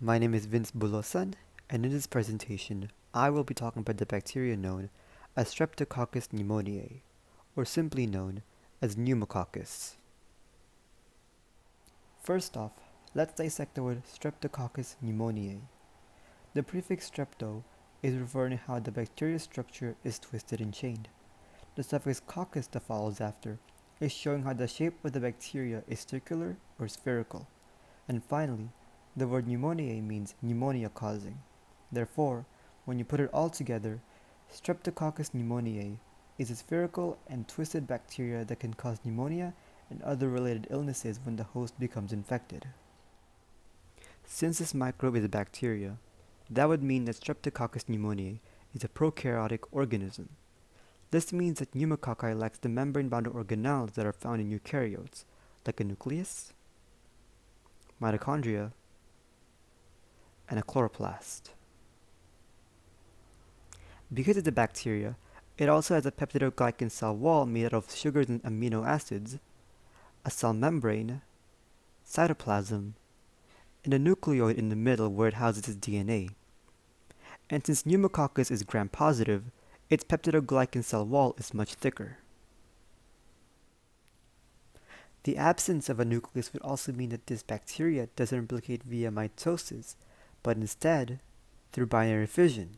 My name is Vince Bulosan, and in this presentation, I will be talking about the bacteria known as Streptococcus pneumoniae, or simply known as pneumococcus. First off, let's dissect the word Streptococcus pneumoniae. The prefix strepto is referring to how the bacteria's structure is twisted and chained. The suffix coccus that follows after is showing how the shape of the bacteria is circular or spherical. And finally, the word pneumoniae means pneumonia causing. Therefore, when you put it all together, Streptococcus pneumoniae is a spherical and twisted bacteria that can cause pneumonia and other related illnesses when the host becomes infected. Since this microbe is a bacteria, that would mean that Streptococcus pneumoniae is a prokaryotic organism. This means that pneumococci lacks the membrane-bound organelles that are found in eukaryotes, like a nucleus, mitochondria, and a chloroplast. Because it's a bacteria, it also has a peptidoglycan cell wall made out of sugars and amino acids, a cell membrane, cytoplasm, and a nucleoid in the middle where it houses its DNA. And since pneumococcus is gram-positive, its peptidoglycan cell wall is much thicker. The absence of a nucleus would also mean that this bacteria doesn't replicate via mitosis, but instead through binary fission.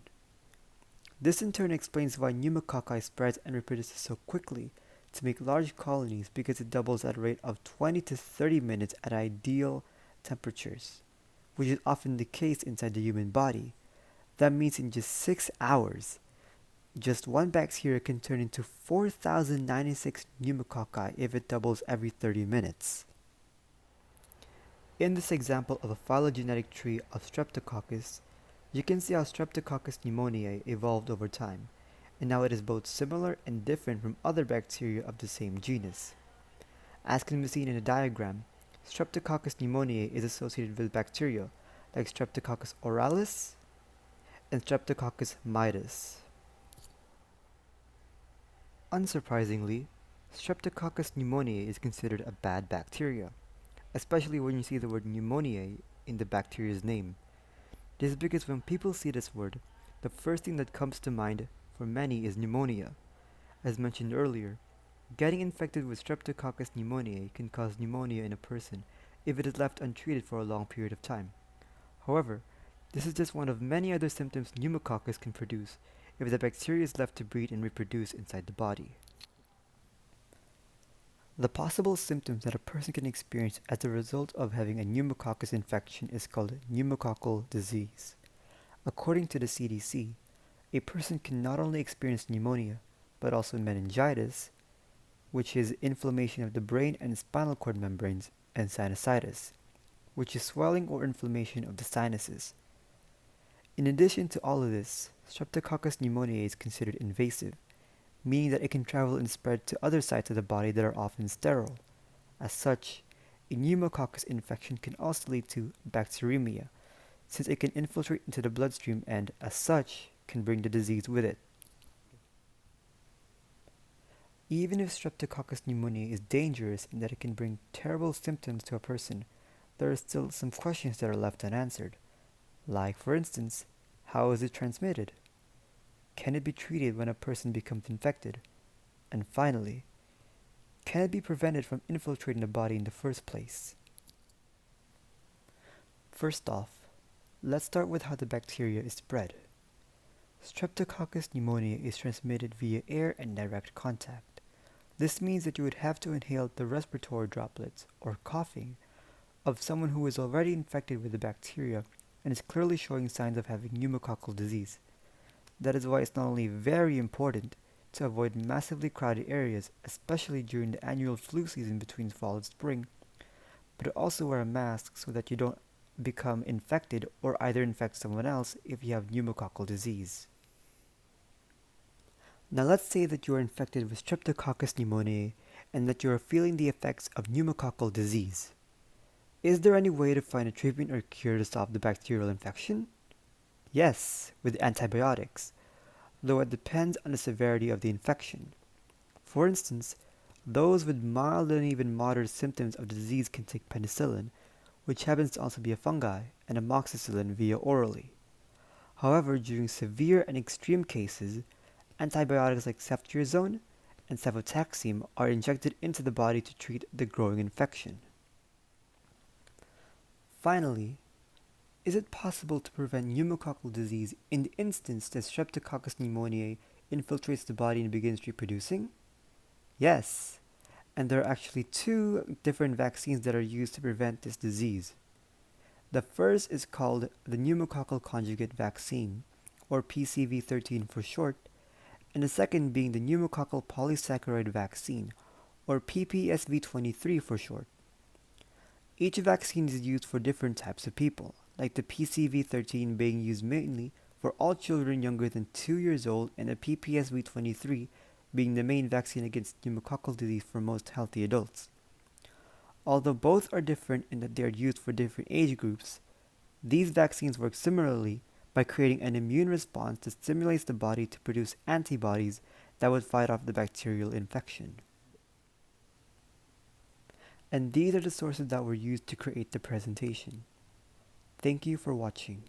This in turn explains why pneumococci spreads and reproduces so quickly to make large colonies, because it doubles at a rate of 20 to 30 minutes at ideal temperatures, which is often the case inside the human body. That means in just 6 hours, just one bacteria can turn into 4,096 pneumococci if it doubles every 30 minutes. In this example of a phylogenetic tree of Streptococcus, you can see how Streptococcus pneumoniae evolved over time, and how it is both similar and different from other bacteria of the same genus. As can be seen in the diagram, Streptococcus pneumoniae is associated with bacteria like Streptococcus oralis and Streptococcus mitis. Unsurprisingly, Streptococcus pneumoniae is considered a bad bacteria, especially when you see the word pneumoniae in the bacteria's name. This is because when people see this word, the first thing that comes to mind for many is pneumonia. As mentioned earlier, getting infected with Streptococcus pneumoniae can cause pneumonia in a person if it is left untreated for a long period of time. However, this is just one of many other symptoms pneumococcus can produce if the bacteria is left to breed and reproduce inside the body. The possible symptoms that a person can experience as a result of having a pneumococcus infection is called pneumococcal disease. According to the CDC, a person can not only experience pneumonia, but also meningitis, which is inflammation of the brain and spinal cord membranes, and sinusitis, which is swelling or inflammation of the sinuses. In addition to all of this, Streptococcus pneumoniae is considered invasive, meaning that it can travel and spread to other sites of the body that are often sterile. As such, a pneumococcus infection can also lead to bacteremia, since it can infiltrate into the bloodstream and, as such, can bring the disease with it. Even if Streptococcus pneumoniae is dangerous in that it can bring terrible symptoms to a person, there are still some questions that are left unanswered. Like, for instance, how is it transmitted? Can it be treated when a person becomes infected? And finally, can it be prevented from infiltrating the body in the first place? First off, let's start with how the bacteria is spread. Streptococcus pneumoniae is transmitted via air and direct contact. This means that you would have to inhale the respiratory droplets, or coughing, of someone who is already infected with the bacteria and is clearly showing signs of having pneumococcal disease. That is why it's not only very important to avoid massively crowded areas, especially during the annual flu season between fall and spring, but also wear a mask so that you don't become infected or either infect someone else if you have pneumococcal disease. Now let's say that you are infected with Streptococcus pneumoniae and that you are feeling the effects of pneumococcal disease. Is there any way to find a treatment or cure to stop the bacterial infection? Yes, with antibiotics, though it depends on the severity of the infection. For instance, those with mild and even moderate symptoms of the disease can take penicillin, which happens to also be a fungi, and amoxicillin via orally. However, during severe and extreme cases, antibiotics like ceftriaxone and cefotaxime are injected into the body to treat the growing infection. Finally, is it possible to prevent pneumococcal disease in the instance that Streptococcus pneumoniae infiltrates the body and begins reproducing? Yes, and there are actually two different vaccines that are used to prevent this disease. The first is called the pneumococcal conjugate vaccine, or PCV13 for short, and the second being the pneumococcal polysaccharide vaccine, or PPSV23 for short. Each vaccine is used for different types of people, like the PCV13 being used mainly for all children younger than 2 years old and the PPSV23 being the main vaccine against pneumococcal disease for most healthy adults. Although both are different in that they are used for different age groups, these vaccines work similarly by creating an immune response that stimulates the body to produce antibodies that would fight off the bacterial infection. And these are the sources that were used to create the presentation. Thank you for watching.